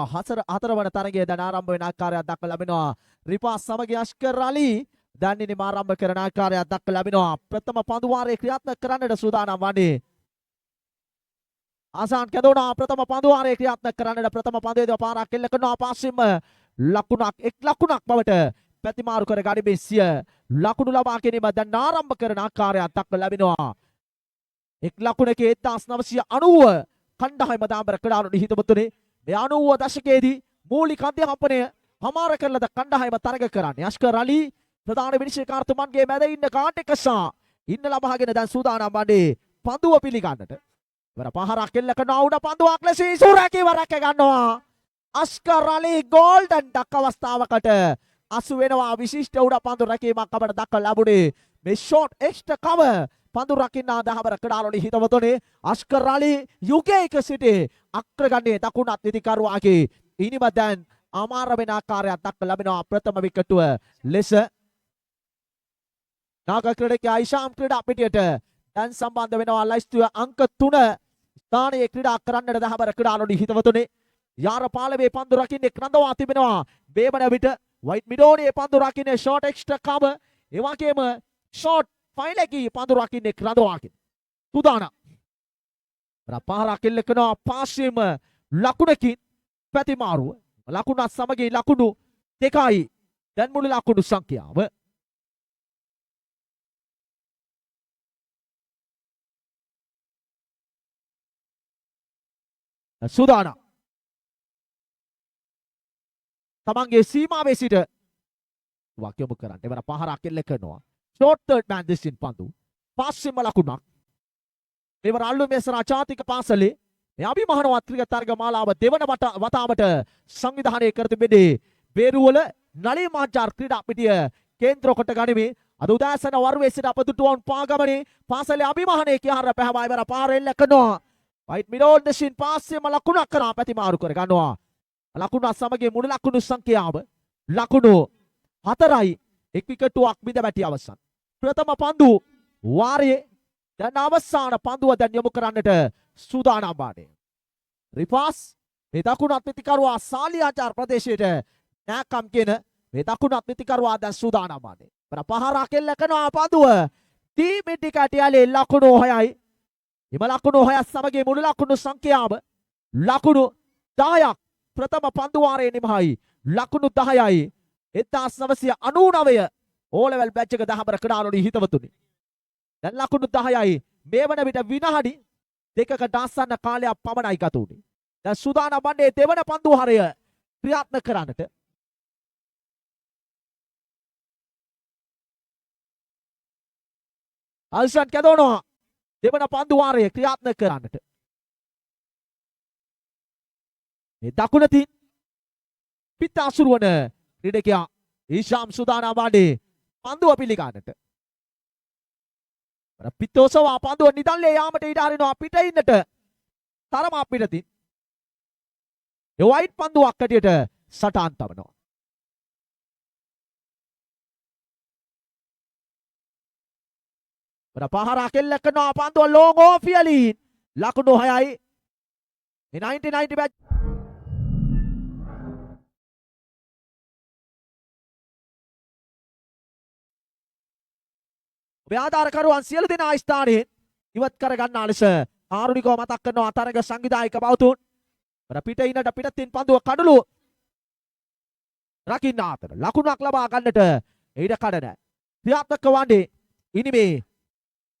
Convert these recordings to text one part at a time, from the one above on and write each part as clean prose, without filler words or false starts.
හතරවන තරගය දැන් ආරම්භ වෙන ආකාරයක් දක්ව ලැබෙනවා. රිපාස් සමග අස්කර් අලි දැන් ඉනිම ආරම්භ කරන ආකාරයක් දක්ව ලැබෙනවා. ප්‍රථම පන්දු වාරයේ ක්‍රියාත්මක කරන්නට සූදානම් වන්නේ. ආසාන් කැදෝනා ප්‍රථම පන්දු වාරයේ ක්‍රියාත්මක කරන්නට ප්‍රථම පන්දුවේදී පාරක් එල්ල කරනවා. පාසින්ම ලකුණක් එක් ලකුණක් බවට පැතිමාරු කර ගනිමින් සිය ලකුණු ලබා ගැනීම දැන් ආරම්භ කරන ආකාරයක් දක්ව ලැබෙනවා. එක් ලකුණකේ 1990 කණ්ඩායම දාඹර ක්‍රීඩාලු නිහිතවතුනේ මේ 90 දශකයේදී මූලික අධ්‍යාපනය හමාර කරලද කණ්ඩායම තරග කරන්නේ. අස්කර් අලි ප්‍රධාන විනිශ්චයකාරතුමන්ගේ මැද ඉන්න කාට් එක සහ ඉන්න ලබාගෙන දැන් සූදානම් වන්නේ පන්දුව පිළිගන්නට. ඉවර පහරක් එල්ල කරන උඩ පන්දුවක් ලෙස ඉසුරකීව රැක ගන්නවා. අස්කර් අලි ගෝල්ඩන් ඩක් අවස්ථාවකට අසු වෙනවා. විශිෂ්ට උඩ පන්දු රැකීමක් අපට දක්ව ලැබුණේ මේ ෂෝට් එක්ස්ට්‍රා කවර් පන්දු රකින්න දහවර ක්‍රීඩාලු නිහිතවතුනේ අස්කර් අලි යුගයක සිටි අග්‍රගණ්‍ය දකුණත් නිතිකරුවාගේ ඉනිම දැන් අමාර වෙන ආකාරයක් දක්ව ලැබෙනවා. ප්‍රථම විකටුව ලෙස නාග ක්‍රීඩකයා ඉෂාම් ක්‍රීඩා පිටියට දැන් සම්බන්ධ වෙනවා. ලයිස්තුව අංක 3 ස්ථානයේ ක්‍රීඩා කරන්නට දහවර ක්‍රීඩාලු නිහිතවතුනේ යාර පාලවේ පන්දු රකින්නේ ක්‍රඳවා තිබෙනවා. බේබන විට වයිට් මිඩෝනියේ පන්දු රකින්නේ ෂෝට් එක්ස්ට්‍රා කවර් ඒ වගේම ෂෝට් ෆයිලකී පන්දු රකින්නේ ක්‍රඳවාකින් සූදානම්. පාරක් එල්ල කරනවා. පාසියම ලකුණකින් පැතිමාරුව ලකුණත් සමගින් ලකුණු දෙකයි දැන් මුළු ලකුණු සංඛ්‍යාව. සූදානම්. තමන්ගේ සීමාවේ සිට වාක්‍යමු කරන්න. එවර පහරක් එල්ල කරනවා. ෂෝට් තර්ඩ් මෑන් දෙසින් පන්දු. පාසියම ලකුණක්. එවර අල්ලු මෙසරා ජාතික පාසලේ මේ අභිමානවත් ක්‍රිකට් තරග මාලාව දෙවන වතාවට සංවිධානය කර තිබෙන්නේ බේරුවල නලී මහජාර් ක්‍රීඩා පිටිය කේන්ද්‍ර කොට ගනිමින් අද උදෑසන වරුවේ සිට අප දුටුවන් පාගමනේ පාසලේ අභිමානයේ කියාර පැහැවා ඉවර පාර එල්ල කරනවා. වයිට් මිඩෝල් දෙසින් පාසියම ලකුණක් කරා පැතිමාරු කර ගන්නවා. ලකුණ සමගින් මුළු ලකුණු සංඛ්‍යාව ලකුණු 4යි. එක් විකටුවක් බිඳ වැටි අවසන්. ප්‍රථම පන්දු වාරයේ දැන් අවසාන පන්දුව දැන් යොමු කරන්නට සූදානම් වන්නේ. රිපාස් මේ දකුණත් පිටිකරුවා සාලියාචාර් ප්‍රදේශයට නැකම් කියන මේ දකුණත් පිටිකරුවා දැන් සූදානම් වන්නේ. පහරක් එල්ල කරනවා පන්දුව ටීම් කැටියලේ ලකුණු 6යි. එම ලකුණු 6 සමගින් මුළු ලකුණු සංඛ්‍යාව ලකුණු 10ක් ප්‍රථම පන්දු වාරයේ නිමහයි. ලකුණු 10යි. 1999 ඕලෙවල් බැච් එක දහවර ක්‍රීඩාලු නිහිතවතුනි. දැන් ලකුණු 10යි. මේ වන විට විනාඩි දෙකකට ආසන්න කාලයක් පමණයි ගත වුනේ. දැන් සූදානම් වන්නේ දෙවන පන්දු හරය ක්‍රියාත්මක කරන්නට. අල්සන් කැදෝනවා දෙවන පන්දු වාරය ක්‍රියාත්මක කරන්නට. මේ දකුණතින් පිට අසුරු වන ක්‍රීඩකයා ඊෂාම් සූදානම් වන්නේ පන්දුව පිළිගන්නට. පිත්තෝසවා පන්දුව නිදල්ලේ යාමට ඉඩ හරිනවා පිට ඉන්නට තරම පිටතින්. ඒ වයිට් පන්දුවක් ඇටියට සටහන් තබනවා. පහරක් එල්ල කරනවා පන්දුව ලෝං ඕෆ් යලින් ලකුණු 6යි. මේ 1990 බැච් ඔබේ ආධාරකරුවන් සියලු දෙනා ස්ථානයෙන් ඉවත් කර ගන්නා ලෙස ආරුණිකව මතක් කරනවා තරග සංවිධායක බවතුන්. පිට ඉන්නට පිටතින් පන්දුව කඩළු රකින්න අතර ලකුණක් ලබා ගන්නට ඉඩ කඩ නැහැ. ක්‍රියාත්මක වන්නේ ඉනිමේ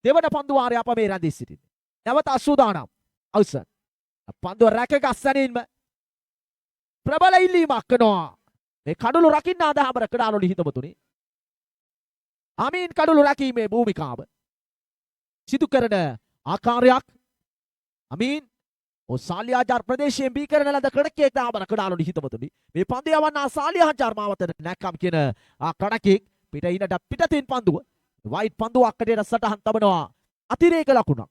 දෙවන පන්දු වාරය අප මේ රැඳී සිටින්නේ. නැවත සූදානම්. අවසන්. පන්දුව රැකගස්සනින්ම ප්‍රබල ඉල්ලීමක් කරනවා. මේ කඩළු රකින්න අදහමර ක්‍රීඩාලු නිහිතවතුනි. අමීන් කඩළු රැකීමේ භූමිකාව සිදු කරන ආකාරයක් අමීන් සාලියාචාර් ප්‍රදේශයෙන් බීකරන ලද කඩකෙක් දාබර ක්‍රීඩාලු නිහිතවතුනි. මේ පන්දු යවන්නා සාලියාචාර් මාවතට නැක්කම් කියන කඩකෙක් පිට ඉන්නට පිටතින් පන්දුව වයිට් පන්දුවක් කඩේට සටහන් තබනවා. අතිරේක ලකුණක්.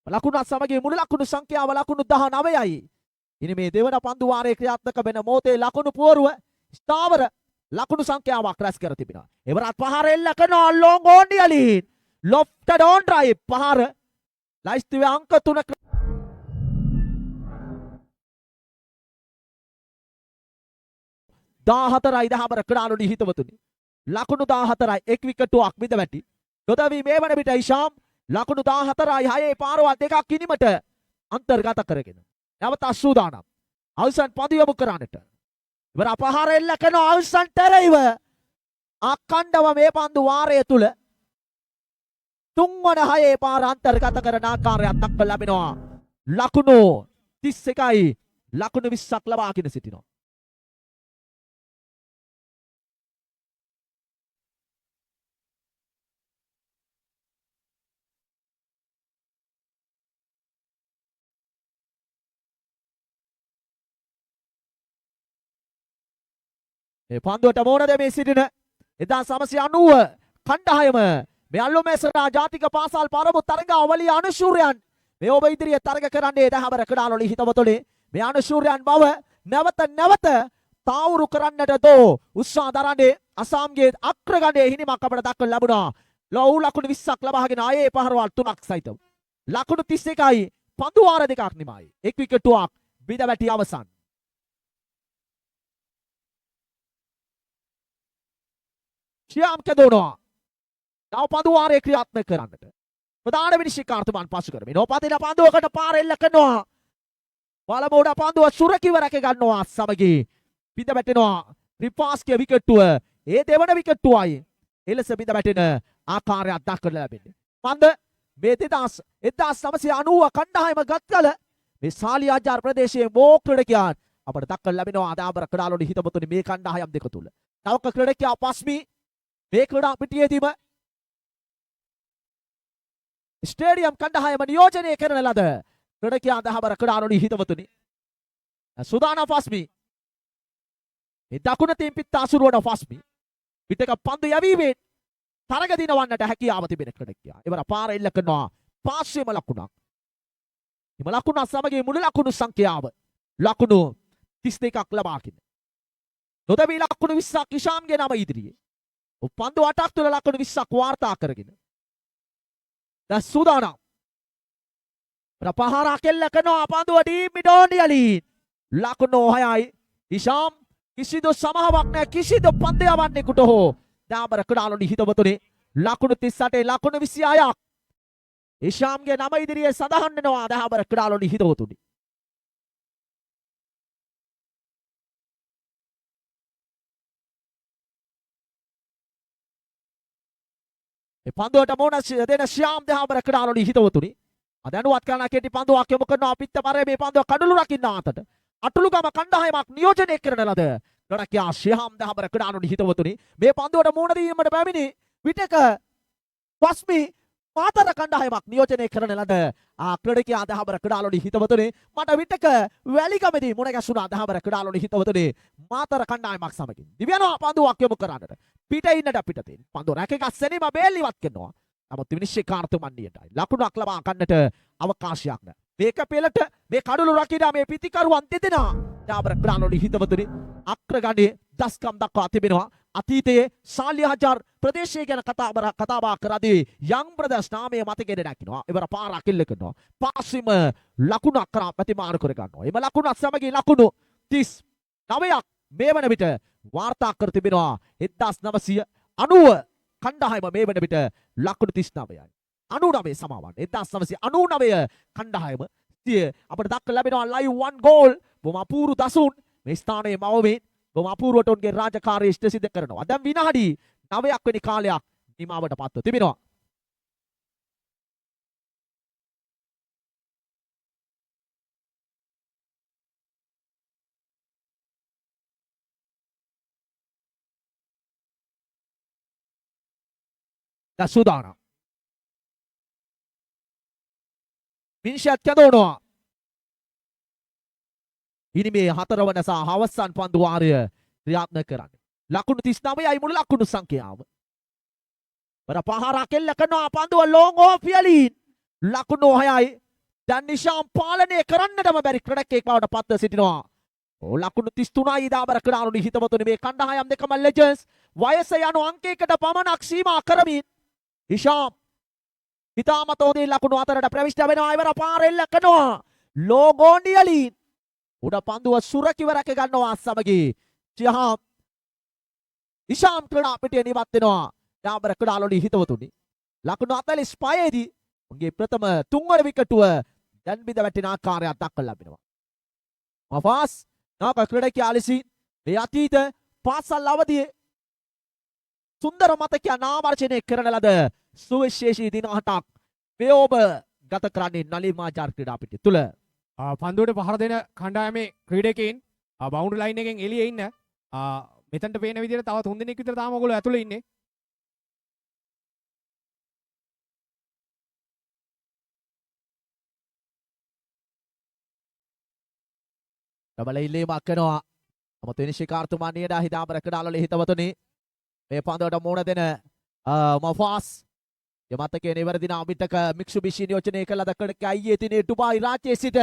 ලකුණත් සමගින් මුළු ලකුණු සංඛ්‍යාව ලකුණු 19යි. ඉනි මේ දෙවන පන්දු වාරයේ ක්‍රියාත්මක වෙන මොහොතේ ලකුණු පුවරුව ස්ථාවර ලකුණු සංඛ්‍යාවක් රැස් කර තිබෙනවා. එවරත් පහර එල්ල කරනවා ලොං ඕන්ඩියලින් ලොෆ්ටඩ් ඔන් ඩ්‍රයිව් පහර ලයිස්තුවේ අංක 3 14යි දහවර ක්‍රඩාලුනි හිතවතුනි. ලකුණු 14යි එක් විකටුවක් මිද වැටි. නොදවි මේ වන විට ඉෂාම් ලකුණු 14යි 6 පාරවල් දෙකක් කිනිමට අන්තර්ගත කරගෙන. නැවත සූදානම්. අවසන් පන්දු යොමු කරන්නට. ඉවර අපහාර එල්ල කරන අවසන් තරයිව අඛණ්ඩව මේ පන්දු වාරය තුල තුන්වන 6 පාර අන්තර්ගත කරන ආකාරයක් දක්ව ලැබෙනවා. ලකුණු 31යි ලකුණු 20ක් ලබාගෙන සිටිනවා. මේ පන්දුවට මොන දෙමේ සිටින 1990 කණ්ඩායම මේ අල්ලුමේසරා ජාතික පාසල් පරමු තරගාවලිය අනුශූරයන් මේ ඔබ ඉදිරියේ තරග කරන්නේ දහවර කඩාලොලි හිතවතුනි මේ අනුශූරයන් බව නැවත තාවුරු කරන්නට දෝ උත්සාහ දරන්නේ අසාම්ගේ අග්‍රගණයේ හිණිමක් අපට දක්වන ලැබුණා. ලොව් ලකුණු 20ක් ලබාගෙන ආයේ පහරවල් 3ක් සහිතව. ලකුණු 31යි පන්දු වාර දෙකක් නිමයි. එක් විකටුවක් බිඳ වැටි අවසන්. ශ්‍යාම් කැදෝනවා. නව පන්දු වාරයේ ක්‍රියාත්මක කරන්නට. ප්‍රධාන විනිශ්චයකාර්තුමාන් පසු කරමින් ඔපතින පන්දුවකට පාර එල්ල කරනවා. බලමෝඩ පන්දුව සුරකිව රැක ගන්නවා සමගී. බිඳ වැටෙනවා. රිපාස්ගේ විකට්ටුව. ඒ දෙවන විකට්ටුවයි. එලෙස බිඳ වැටෙන ආකාරයක් දක්වලා ලැබෙන්නේ. පන්ද මේ 1990 කණ්ඩායම ගත්කල මේ සාලියාජාර ප්‍රදේශයේ මෝ ක්‍රීඩකයන් අපට දක්වලා ලැබෙනවා අදාබර කඩාලොනි හිතවතුනි මේ කණ්ඩායම් දෙක තුල. නවක ක්‍රීඩකයා පස්මි මේ ක්‍රීඩා පිටියේදීම ස්ටේඩියම් කණ්ඩායම නියෝජනය කරන ලද ක්‍රීඩකයා අදාබර කඩාලොනි හිතවතුනි. සුදානා ෆස්මි මේ දකුණ තීම් පිට අසුරුවන ෆස්මි පිටක පන්දු යැවීමෙන් තරග දිනවන්නට හැකියාව තිබෙන ක්‍රීඩකයා. ඉවර පාර එල්ල කරනවා පාර්ශ්වයේම ලකුණක්. එම ලකුණ සමගී මුළු ලකුණු සංඛ්‍යාව ලකුණු 32ක් ලබාගෙන. නොදවි ලකුණු 20ක් ඉෂාම්ගේ නම ඉදිරියේ. පන්දු 8ක් තුළ ලකුණු 20ක් වාර්තා කරගෙන. දැන් සූදානම්. ප්‍රපහාරයක් එල්ල කරනවා පන්දුව ටීම් මිඩෝනියලින්. ලකුණු 6යි ඉෂාම් කිසිදු සමාවක් නැහැ කිසිදු පන්දයවන්නෙකුට හෝ දාබර කඩාලොනි හිතවතුනි ලකුණු 38 ලකුණු 26ක් ඉෂාම්ගේ නම ඉදිරියේ සඳහන් වෙනවා දාබර කඩාලොනි හිතවතුනි. මේ පන්දුවට මොන දෙන ශ්‍යාම් දහබර කඩාලොනි හිතවතුනි අදනුවත් කරන කෙටි පන්දුවක් යොමු කරනවා පිට පරේ මේ පන්දුව කඩළු රකින්න අතට අටලුගම කණ්ඩායමක් නියෝජනය කරන ලද ලොඩකියා ශ්‍යාම් දහබර කඩාලොනි හිතවතුනි මේ පන්දුවට මුහුණ දීමට පැමිණි විටක පස්මි මාතර කණ්ඩායමක් නියෝජනය කරන ලද ක්‍රීඩකයා දහබර කඩාලොනි හිතවතුනි මට විටක වැලිගමේදී මුණ ගැසුණා දහබර කඩාලොනි හිතවතුනි මාතර කණ්ඩායමක් සමගින් දිව්‍යනවා පන්දුවක් යොමු කරන්නට පිටේ ඉන්නට පිටතේ පන්දුව රැකගත් සෙනීම බේල්ලිවත් කරනවා. නමුත් විනිශ්චයකාර්තුමන් නියටයි ලකුණක් ලබා ගන්නට අවකාශයක් නැහැ. මේක පෙළට මේ කඩළු රකිනා මේ පිතිකරුවන් දෙදෙනා දාබර කඩාලොනි හිතවතුනි අග්‍රගණයේ දස්කම් දක්වා තිබෙනවා. අතීතයේ සාලියාජාර් ප්‍රදේශය ගැන කතාබහ කරදී යං බ්‍රදර්ස් නාමය මතකෙට නැගිනවා. ඉවර පාරක් එල්ල කරනවා. පාසිම ලකුණක් කරා ප්‍රතිමාන කර ගන්නවා. එම ලකුණත් සමගී ලකුණු 39ක් මේ වන විට වාර්තා කර තිබෙනවා. 1990 කණ්ඩායම මේ වන විට ලකුණු 39යි. 99 සමාවන්න 1999 කණ්ඩායම අපට දක්ව ලැබෙනවා ලයිව් 1 ගෝල් බොහොම අපූර්ව දසුන් මේ ස්ථානයේ මවමින් බොහොම අපූර්වට උන්ගේ රාජකාරිය ඉෂ්ට සිද්ධ කරනවා. දැන් විනාඩි 9ක් වෙනි කාලයක් නිමාවට පත්ව තිබෙනවා. දැන් සූදානම්. මිනිෂත් කැදවනවා. ඉනි මේ හතරවන සහ අවසන් පන්දු වාරය ක්‍රියාත්මක කරන්නේ. ලකුණු 39යි මුළු ලකුණු සංඛ්‍යාව. වර පහරක් එල්ල කරනවා පන්දුව ලොං ඕෆ් යලින්. ලකුණු 6යි. දැන් නිෂාම් පාලනය කරන්නටම බැරි ක්‍රීඩකයෙක් බවට පත්ව සිටිනවා. ලකුණු 33යි දාබර කඩාලොනි හිතවතුනි මේ කණ්ඩායම් දෙකම ලෙජන්ඩ්ස් වයස යන අංකයකට පමණක් සීමා කරමින් ඉෂාම් හිතාමත හොඳින් ලකුණු අතරට ප්‍රවිෂ්ඨ වෙනවා. ඉවර පාර එල්ල කරනවා ලෝගෝනියලින් උඩ පන්දුව සුරකිව රැක ගන්නවා සමගී ශ්‍යාම් ඉෂාම් ක්‍රීඩා පිටිය නිවත් වෙනවා. ඩාබර ක්‍රීඩාවලදී හිතවතුනි. ලකුණු 45 දී උන්ගේ ප්‍රථම තුන්වන විකටුව දැන් බිඳ වැටෙන ආකාරයක් දක්වලා ලැබෙනවා. මෆාස් නාක ක්‍රීඩකයා ලෙසින් මේ අතීත පාසල් අවදියේ සුන්දර මතකයන් ආවර්ජනය කරන ලද සුවිශේෂී දින 8ක් මේ ඔබ ගත කරන්නේ නලිමාජාර් ක්‍රීඩා පිටිය තුල. පන්දුවට පහර දෙන කණ්ඩායමේ ක්‍රීඩකයින් බවුන්ඩරි ලයින් එකෙන් එළියේ ඉන්න මෙතනට පේන විදිහට තව 3 දෙනෙක් විතර තාම ඔයගොල්ලෝ ඇතුලේ ඉන්නේ. ඩබල් ඉල්ලීමක් කරනවා. අමතෙනි ශිකාර්තුමා නියදා හිතාම රකඩාලල හිතවතුනි. මේ පන්දුවට මුණ දෙන මෆාස් යමතකේ නිවැරදින අමිතක මික්සුබිෂි නියෝජනය කළ දක්වන අයියේ තිනේ ඩුබායි රාජ්‍යයේ සිට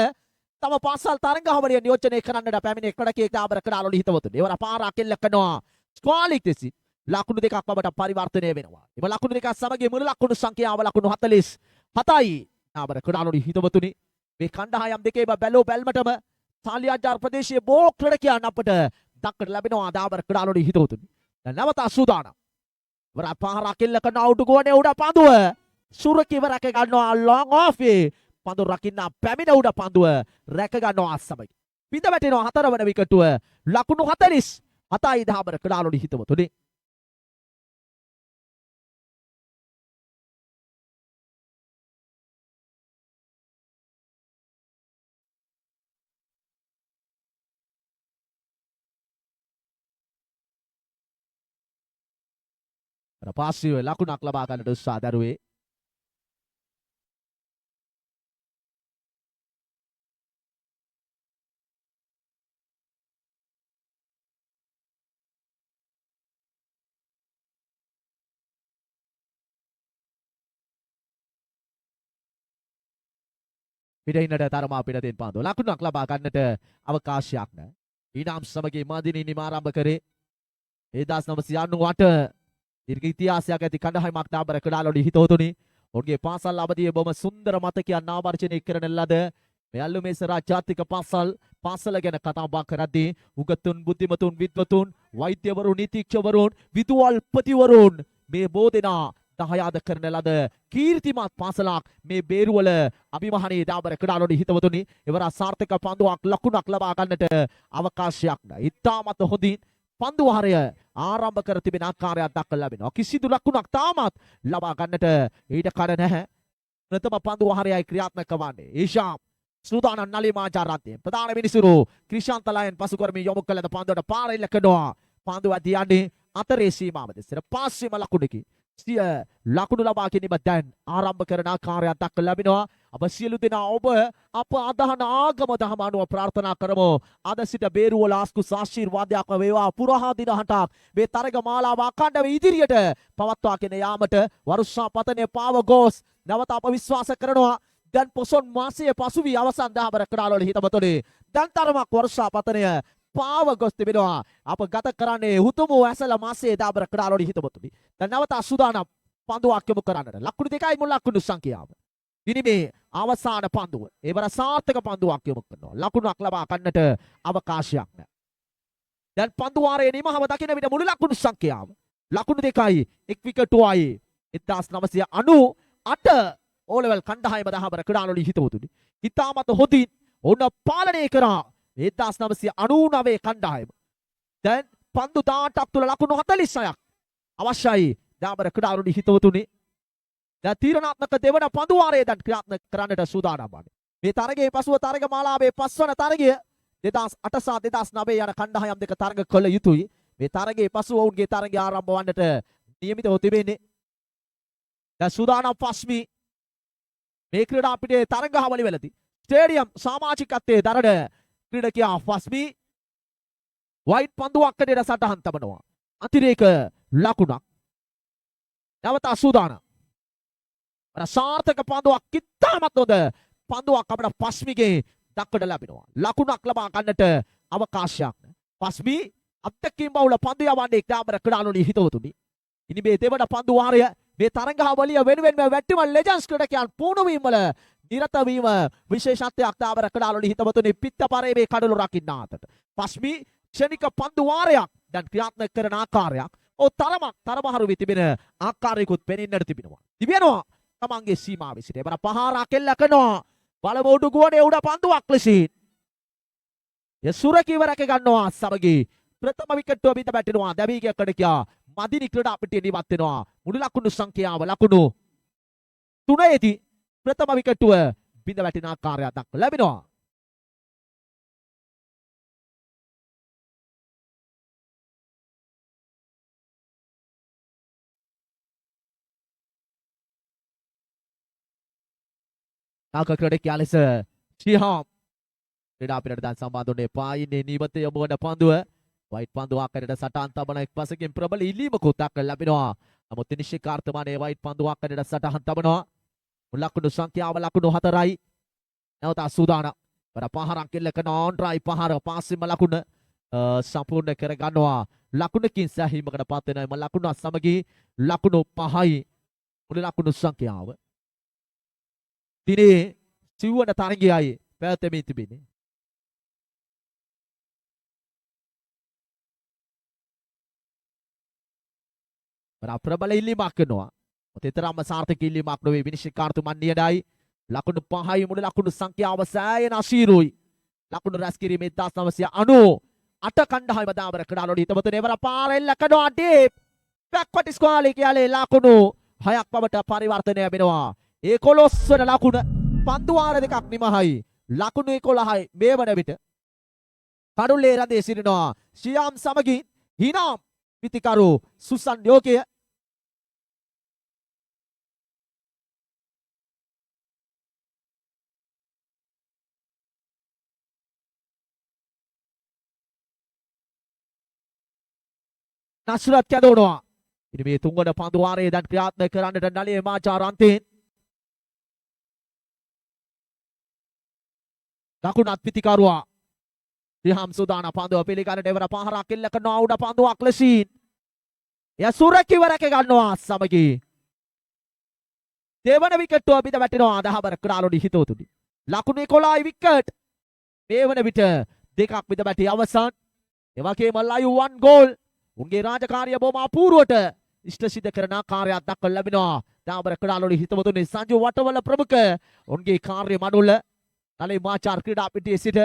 තම පාසල් තරංගහවලිය නියෝජනය කරන්නට පැමිණි එක්කඩකේ තාබර කඩාලල හිතවතුනි. ඒවර පාරක් එල්ල කරනවා. ස්ක්වාලික් දෙසි ලකුණු දෙකක් බවට පරිවර්තනය වෙනවා. එම ලකුණු දෙක සමගින් මුළු ලකුණු සංඛ්‍යාව ලකුණු 47යි. තාබර කඩාලල හිතවතුනි. මේ කණ්ඩායම් දෙකේම බැලෝ බැල්මටම සාලියාජාර් ප්‍රදේශයේ බොහෝ ක්‍රීඩකයන් අපට දක්නට ලැබෙනවා. දාබර ක්‍රීඩාවලදී හිතවතුනි. දැන් නැවත සූදානම්. වර පහරක් එල්ල කරන අවුටු ගෝනේ උඩ පඳුව සුරකිව රැක ගන්නවා. ලොං ඔෆ් පඳුර රකින්න පැමිණ උඩ පඳුව රැක ගන්නවා සමග. පිට වැටෙනවා හතරවන විකටුව ලකුණු 47යි දාබර ක්‍රීඩාවලදී හිතවතුනි. පාසිව ලකුණක් ලබා ගන්නට උත්සාහ දරුවේ. පිටින්නට තරමා පිටතින් පන්දුව ලකුණක් ලබා ගන්නට අවකාශයක් නැහැ. ඊනම් සමගී මදිනී නිමාරම්භ කරේ 1998 දීර්ඝ ඉතිහාසයක් ඇති කණ්ඩායමක් දාබර කඩාලොඩි හිතවතුනි. ඔවුන්ගේ පාසල් අවදියේ බොහොම සුන්දර මතකයන් ආවර්ජනය කරන ලද මේ අල්ලුමේසරා ජාතික පාසල ගැන කතා බහ කරද්දී උගතුන් බුද්ධිමතුන් විද්වතුන් වෛද්‍යවරුන් නීතිඥවරුන් විදුහල්පතිවරුන් මේ බෝධනා දහයාද කරන ලද කීර්තිමත් පාසලක් මේ බේරුවල අභිමහනී දාබර කඩාලොඩි හිතවතුනි. එවර සාර්ථක පන්දුවක් ලකුණක් ලබා ගන්නට අවකාශයක් නැහැ. ඉතාමත් හොඳින් පන්දුවහරය ආරම්භ කර තිබෙන ආකාරයක් දක්වලා ලැබෙනවා. කිසිදු ලකුණක් තාමත් ලබා ගන්නට ඊට කඩ නැහැ. ප්‍රථම පන්දුවහරයයි ක්‍රියාත්මක වන්නේ. ඊෂාම් සූදානම් නලිමාජාරන්තේ ප්‍රධාන මිනිසුරු ක්‍රිෂාන්ත ලයන් පසු කරමින් යොමු කළ පන්දුවට පාර එල්ල කරනවා. පන්දුව දියන්නේ අතරේ සීමාව දෙසට පාස්සෙම ලකුණකි. සිය ලකුණු ලබා ගැනීම දැන් ආරම්භ කරන ආකාරයක් දක්වලා ලැබෙනවා. අප සියලු දෙනා ඔබ අප අදහන ආගම දහම අනුව ප්‍රාර්ථනා කරමු. අද සිට බේරුවල ආස්කුස් ආශිර්වාදයක් වේවා. පුරා දින 8ක් මේ තරග මාලාව අඛණ්ඩව ඉදිරියට පවත්වාගෙන යාමට වර්ෂා පතනය පාව ගොස් නැවත අප විශ්වාස කරනවා. දැන් පොසොන් මාසයේ පසුවී අවසන් දාබර කඩාලවල හිතමතොනේ දැන් තරමක් වර්ෂා පතනය පාව ගොස් තිබෙනවා. අප ගත කරන්නේ උතුම් ඇසල මාසයේ දාබර කඩාලවල හිතමතොනේ. දැන් නැවත සූදානම් පන්දුවක් යොමු කරන්නට. ලකුණු 2යි මුල් ලකුණු සංඛ්‍යාව. ඉනිමේ අවසාන පන්දුව. ඒවර සාර්ථක පන්දුවක් යොමු කරනවා. ලකුණක් ලබා ගන්නට අවකාශයක් නැහැ. දැන් පන්දු වාරයේ නිමහව දකින විට මුළු ලකුණු සංඛ්‍යාව. ලකුණු 2යි එක් විකටුවයි 1998 ඕලෙවල් කණ්ඩායම දහබර කඩාලොලි හිතවතුනි. හිතාමත හොඳින් ඔන්න පාලනය කරා 1999 කණ්ඩායම. දැන් පන්දු 18ක් තුල ලකුණු 46ක් අවශ්‍යයි දහබර කඩාලොලි හිතවතුනි. දැන් තීරණාත්මක දෙවන පන්දු වාරයේ දැන් ක්‍රියාත්මක කරන්නට සූදානම් වන්නේ. මේ තරගයේ පසුව තරග මාලාවේ පස්වන තරගය 2008 සහ 2009 යන කණ්ඩායම් දෙක තරග කළ යුතුයි. මේ තරගයේ පසුව ඔවුන්ගේ තරගය ආරම්භ වන්නට නියමිතව තිබෙන්නේ. දැන් සූදානම් පස්මි මේ ක්‍රීඩා පිටේ තරගාවලි වලදී ස්ටේඩියම් සමාජිකත්වයේ දරන ක්‍රීඩකයා ෆස්මි වයිට් පන්දුවක් කඩේට සටහන් තබනවා. අතිරේක ලකුණක්. නැවත සූදානම්. සාර්ථක පන්දුවක් කිත්තාමත් හොඳ පන්දුවක් අපිට පස්මිගේ දක්වට ලැබෙනවා. ලකුණක් ලබා ගන්නට අවකාශයක්. පස්මි අත්දැකීම් බහුල පන්දු යවන්නේ ක්‍රීඩා ක්‍රීඩාලුනි හිතවතුනි. ඉනි මේ දෙවන පන්දු වාරය මේ තරගාවලිය වෙනුවෙන්ම වැටිම ලෙජන්ඩ්ස් ක්‍රීඩකයන් පුහුණු වීම වල නිරත වීම විශේෂත්වයක් තාවර ක්‍රීඩාලුනි හිතවතුනි. පිත්තපරේ මේ කඩළු රකින්න අතට. පස්මි ක්ෂණික පන්දු වාරයක් දැන් ක්‍රියාත්මක කරන ආකාරයක් තරමහරු වී තිබෙන ආකාරයකුත් පෙනෙන්නට තිබෙනවා තමන්ගේ සීමාවේ සිට එවර පහරක් එල්ල කරනවා බලමු උඩු ගුවනේ උඩ පන්දුවක් ලෙසින් යසුරකීව රැක ගන්නවා සමගී ප්‍රථම විකට්ටුව බිඳ වැටෙනවා දැවීගයකට කියා මදිනි ක්‍රීඩා පිටියේ ඉවත් වෙනවා මුළු ලකුණු සංඛ්‍යාව ලකුණු 3ේදී ප්‍රථම විකට්ටුව බිඳ වැටෙන ආකාරයක් දක්වලා ලැබෙනවා නාක ක්‍රීඩකයා ලෙස ශ්‍රීහාම් ක්‍රීඩා පිටට දැන් සම්බන්ධ වුණේ පායිනේ නිවත යොමුවන පන්දුව වයිට් පන්දුව ආකාරයට සටහන් තබන එක් පසකින් ප්‍රබල ඉල්ලීමකුත් දක්වලා ලැබෙනවා. නමුත් නිශ්චිකාර්ථමානයේ වයිට් පන්දුව ආකාරයට සටහන් තබනවා. ලකුණු සංඛ්‍යාව ලකුණු 4යි. නැවත සූදානම්. වර පහරක් එල්ල කරන ඔන්රයි පහර පාසින්ම ලකුණ සම්පූර්ණ කර ගන්නවා. ලකුණකින් සෑහීමකට පත් වෙනවා. ලකුණ සමගී ලකුණු 5යි. මුළු ලකුණු සංඛ්‍යාව දිනේ සිව්වන තරගයයි පැවැත්වෙමින් තිබෙන්නේ. ප්‍රබල ඉල්ලීමක් කරනවා. තරම්ම සාර්ථක ඉල්ලීමක් නොවේ විනිශ්චයකාරතුමන් නියඩයි. ලකුණු 5යි මුළු ලකුණු සංඛ්‍යාව සෑයෙන අශීරුයි. ලකුණු රැස් කිරීමේ 1998 කණ්ඩායම දාබර ක්‍රීඩාලෝඩි හිතවතුනේ එවර පාරෙල්ල කරනවා ඩීප් බැක්වර්ඩ් ස්ක්වාලි කියලා ලකුණු 6ක් බවට පරිවර්තනය වෙනවා. 11 වන ලකුණ පන්දු වාර දෙකක් නිමහයි. ලකුණු 11යි මේ වන විට කඩුල්ලේ රැඳී සිටිනවා ශ්‍රියාම් සමගින් හිනාම් පිතිකරු සුසන් යෝගය නස්රත් කැදවනවා. ඉතින් මේ තුන්වන පන්දු වාරයේ දැන් ක්‍රියාත්මක කරන්නට නලියේ මාචාරන්තෙන් දකුණත් පිතිකරුවා ශ්‍රීහාම් සූදානම් පන්දුව පිළිගන්නට එවර පහරක් එල්ල කරනවා උඩ පන්දුවක් ලෙසින් යසුරකීව රැක ගන්නවා සමගී දෙවන විකට්ටුව බිඳ වැටෙනවා දහබර ක්‍රීඩාලෝඩි හිතවතුනි. ලකුණු 11යි විකට්. මේ වන විට දෙකක් බිඳ වැටි අවසන්. ඒ වගේම ලයිව් 1 ගෝල් උන්ගේ රාජකාරිය බොහොම අපූර්වට ඉෂ්ට සිද්ධ කරන ආකාරයක් දක්වලා ලැබෙනවා. දහබර ක්‍රීඩාලෝඩි හිතවතුනි සංජු වටවල ප්‍රමුඛ උන්ගේ කාර්ය මඩුල්ල නලේ මාචාර් ක්‍රීඩා පිටියේ සිට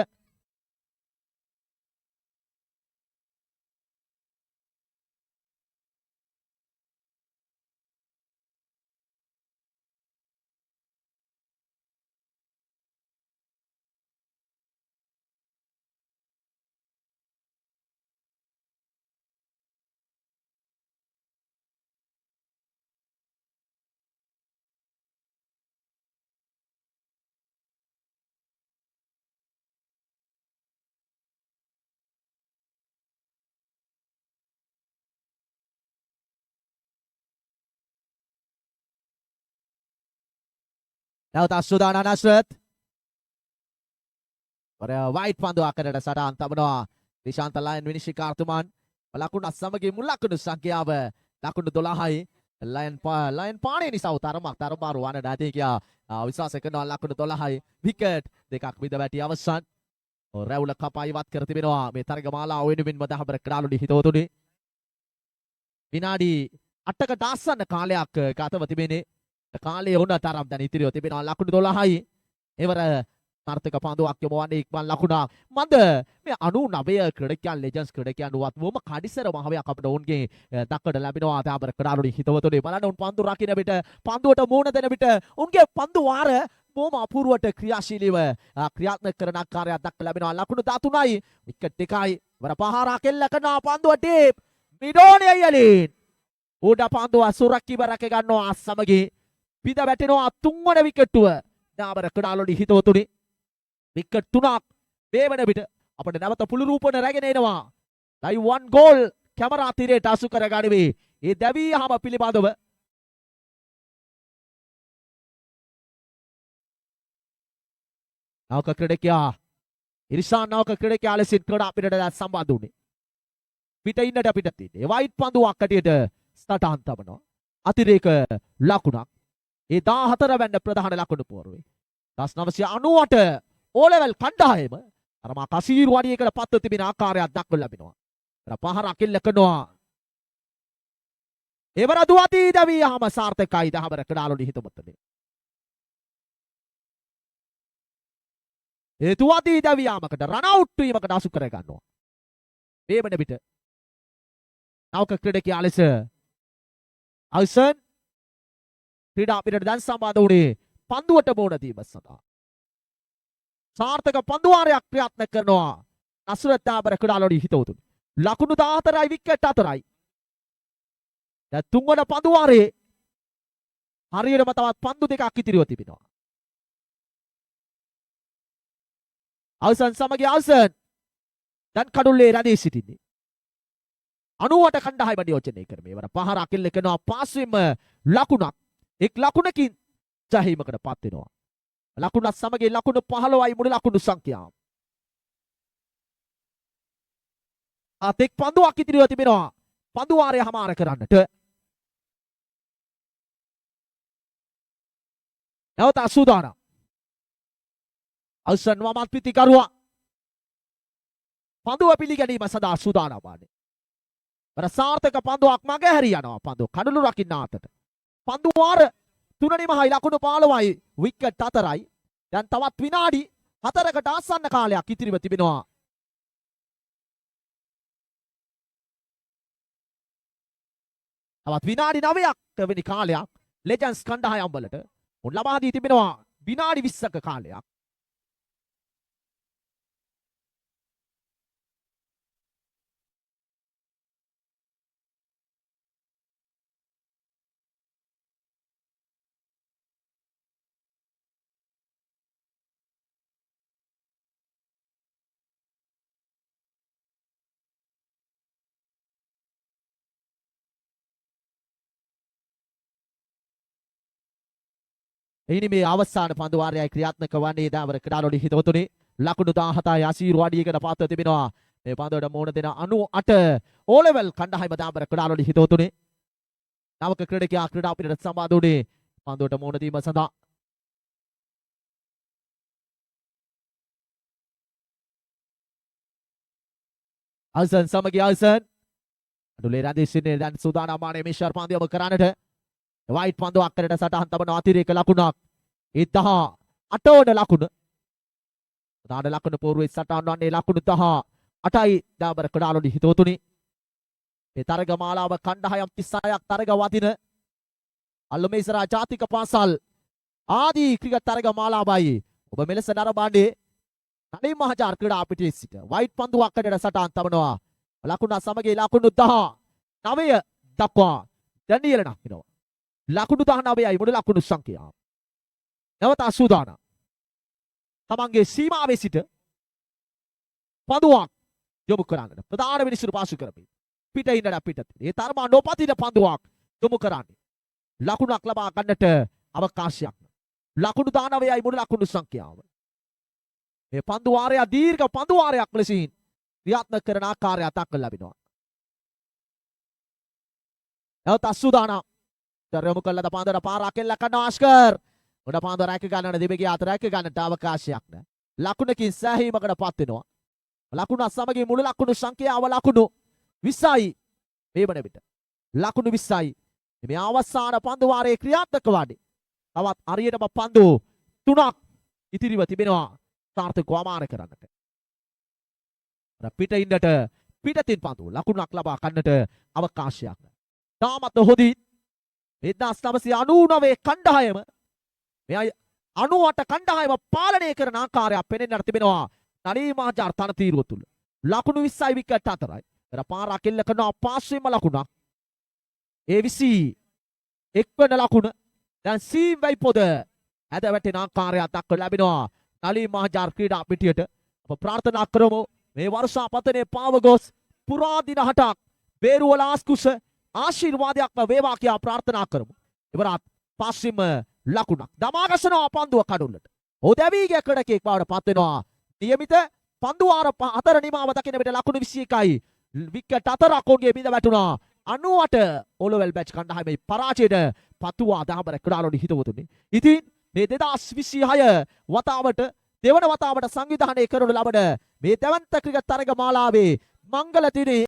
නැවත සූදානම් නස්රත් වර වයිට් පන්දුව ආකාරයට සටහන් තබනවා රිෂාන්ත ලයන් විනිශ්චයකාරතුමන් ලකුණු සමගී මුල් ලකුණු සංඛ්‍යාව ලකුණු 12යි ලයන් පාණේ නිසා තරමාරු වන නැති කියා විශ්වාස කරනවා ලකුණු 12යි විකට් දෙකක් විද වැටි අවසන් රැවුල කපා ඉවත් කර තිබෙනවා මේ තරග මාලාව වෙනුවෙන්ම දහබර ක්‍රීඩාලෝඩි හිතවතුනි විනාඩි 8ක දාසන්න කාලයක් ගතව තිබෙන්නේ කාලේ වුණ තරම් දැන් ඉතිරිව තිබෙනවා ලකුණු 12යි එවර සාර්ථක පන්දුවක් යොමුවන්නේ ඉක්මන් ලකුණක් මන්ද මේ 99 ක්‍රීඩකයන් ලෙජන්ඩ්ස් ක්‍රීඩකයන් වත් වොම කඩිසර මහවයක් අපිට ඔවුන්ගේ දක්වන්න ලැබෙනවා දහබර ක්‍රීඩාලෝඩි හිතවතුනි බලන්න උන් පන්දු රකින්න විට පන්දුවට මූණ දෙන විට උන්ගේ පන්දු වාර බොහොම අපූර්වට ක්‍රියාශීලීව ක්‍රියාත්මක කරන ආකාරයක් දක්වලා ලැබෙනවා ලකුණු 13යි විකට් දෙකයි වර පහරක් එල්ල කරන පන්දුව ඩීප් මිඩෝනේ යලින් උඩ පන්දුව සුරක්කිව රැක ගන්නවා සමගී පිට වැටෙනවා තුන්වන විකට්ටුව දහබර ක්‍රීඩාලෝඩි හිතවතුනි විකට් 3ක් මේ වන විට අපිට නැවත පුළු රූපන රැගෙන එනවා ලයිව් 1 ගෝල් කැමරා තිරයට අසු කර ගනිමි ඒ දැවීහම පිළිබඳව නවක ක්‍රීඩකයා ඉරිෂාන් නවක ක්‍රීඩකයා ලෙසින් ක්‍රීඩා පිටට සම්බන්ධ වුණේ පිට ඉන්නට අපිට තියෙන්නේ වයිට් පන්දුවක් කටියට සටහන් තබනවා අතිරේක ලකුණක් ඒ 14 වැන්න ප්‍රධාන ලකුණු පෝරුවේ 1998 ඕ ලෙවල් කණ්ඩායම අරමා කසීරු වඩියකට පත්ව තිබෙන ආකාරයක් දක්වලා ලැබෙනවා. පහරක් එල්ල කරනවා එවර දුවතී දවී යහම සාර්ථකයි දහවර කඩාලොඩි හිතමුත්තනේ. ඒ දුවතී දවී යාමකට රන් අවුට් වීමකට අසු කර ගන්නවා. මේ වන විට නවක ක්‍රීඩකයා ලෙස අල්සන් ක්‍රීඩා පිටට දැන් සම්බන්ධ වුණේ පන්දුවට මුහුණ දීම සඳහා. සාර්ථක පන්දු වාරයක් ක්‍රියාත්මක කරනවා නස්රත් දාබර කඩාලොඩි හිතවතුනි. ලකුණු 14යි විකට් 4යි. දැන් තුන්වන පන්දු වාරයේ හරියටම තවත් පන්දු දෙකක් ඉතිරිව තිබෙනවා. අල්සන් සමග අල්සන් දැන් කඩුල්ලේ රැඳී සිටින්නේ. 98 කණ්ඩායම නියෝජනය කරමේ වර පහරක් එල්ල කරනවා පාසුවෙම ලකුණක්. එක් ලකුණකින් ජහීමකට පත් වෙනවා. ලකුණත් සමග ලකුණු 15යි මුළු ලකුණු සංඛ්‍යාව. අතෙක් පන්දුවක් ඉතිරිව තිබෙනවා. පන්දු වාරය හමාර කරන්නට. නැවත සූදානම්. අල්සන් වමත් පිටිකරුවා පන්දුව පිළිගැනීම සඳහා සූදානම් වන්නේ. වර සාර්ථක පන්දුවක් මග හැරී යනවා. පන්දුව කඩළු රකින්න අතට. පන්දු වාර 3.5යි ලකුණු 15යි විකට් 4යි. දැන් තවත් විනාඩි 4කට ආසන්න කාලයක් ඉතිරිව තිබෙනවා. තවත් විනාඩි 9ක් වෙනි කාලයක් ලෙජන්ඩ්ස් කණ්ඩායම් වලට උන් ලබා දී තිබෙනවා විනාඩි 20ක කාලයක්. එහිනි මේ අවසාන පන්දු වාරයයි ක්‍රියාත්මක වන්නේ දාවර කඩාලොඩි හිතවතුනි. ලකුණු 17යි ආශිර්වාදයකට පාත්ව තිබෙනවා. මේ පන්දුවට මුහුණ දෙන 98 ඕ ලෙවල් කණ්ඩායම දාවර කඩාලොඩි හිතවතුනි. නවක ක්‍රීඩකයා ක්‍රීඩා පිටට සම්බන්ධ වුණේ පන්දුවට මුහුණ දීම සඳහා. අල්සන් සමග අල්සන් අඩුලේ රැඳී සිටින දැන් සූදානම් මානේ මිෂර් පන්දියම කරන්නට. වයිට් පන්දු අක්කරට සටහන් තබන අතිරේක ලකුණක්. ඒ 18 වන ලකුණ. දාන ලකුණ පූර්වයේ සටහන් වන්නේ ලකුණු 18යි දාබර කඩාලොඩි හිතවතුනි. මේ තරග මාලාව කණ්ඩායම් 36ක් තරග වදින අල්ලුමේසරා ජාතික පාසල් ආදී ක්‍රිකට් තරග මාලාවයි ඔබ මෙලෙස නරඹන්නේ නලින් මහජාර් ක්‍රීඩා පිටියේ සිට වයිට් පන්දු අක්කරට සටහන් තබනවා. ලකුණ සමග ලකුණු 19 දක්වා දැනියල නක්කිනවා. ලකුණු 19යි මුළු ලකුණු සංඛ්‍යාව. නැවත සූදානම්. තමන්ගේ සීමාවේ සිට පන්දුවක් යොමු කරන්නට ප්‍රධාන විනිසුරු පාසු කරමින් පිට ඉන්නට පිටත. ඒ තරමා නොපතින පන්දුවක් යොමු කරන්නේ. ලකුණක් ලබා ගන්නට අවකාශයක්. ලකුණු 19යි මුළු ලකුණු සංඛ්‍යාව. මේ පන්දු වාරය දීර්ඝ පන්දු වාරයක් ලෙසින් ක්‍රියාත්මක කරන ආකාරය අතක් ලැබෙනවා. නැවත සූදානම්. යොමු කළා පාන්දර පාරක් එල්ල කරන ආස්කර්. උඩ පාන්දර රැක ගන්නට දෙබගේ අතර රැක ගන්නට අවකාශයක් නැහැ. ලකුණකින් සෑහීමකටපත් වෙනවා. ලකුණ සමගින් මුළු ලකුණු සංඛ්‍යාව ලකුණු 20යි. මේ වන විට ලකුණු 20යි. මේ අවසාන පන්දු වාරයේ ක්‍රියාත්මක වන්නේ. තවත් හරියටම පන්දු 3ක් ඉතිරිව තිබෙනවා. සාර්ථකව අමාර කරන්නට. පිට ඉන්නට පිටතින් පන්දු ලකුණක් ලබා ගන්නට අවකාශයක් නැහැ. තාමත් හොදි 1999 කණ්ඩායම මේ 98 කණ්ඩායම පාලනය කරන ආකාරයක් පෙනෙන්නට තිබෙනවා. නලී මහජාර් තනතිරුව තුල ලකුණු 20යි විකට් 4යි. පෙර පාරක් එල්ල කරනවා පාස්වෙම ලකුණක්. ඒ 20 එක්වන ලකුණ දැන් සීම් වෙයි පොද ඇද වැටෙන ආකාරයක් දක්ව ලැබෙනවා. නලී මහජාර් ක්‍රීඩා පිටියට අප ප්‍රාර්ථනා කරමු මේ වර්ෂා පතනේ පාව ගොස් පුරා දින 8ක් බේරුවල ආස්කුස ආශිර්වාදයක්ම වේවා කියා ප්‍රාර්ථනා කරමු. ඉවරත් පස්සිම ලකුණක් දමාගසනවා පන්දුව කඩුල්ලට. හොදැවීගේ ක්‍රීඩකයෙක් බවට පත් වෙනවා. නියමිත පන්දු වාර 4 නිමාව දකින විට ලකුණු 21යි. විකට් 4ක් ඔවුන්ගේ බිඳ වැටුණා. 98 ඔලෙවල් බැච් කණ්ඩායමේ පරාජයට පතුවා දාබර ක්‍රීඩාලොඩි හිතවතුනි. ඉතින් මේ 2026 වතාවට දෙවන වතාවට සංවිධානය කරනු ලබන මේ දැවන්ත ක්‍රිකට් තරග මාලාවේ මංගල දිනේ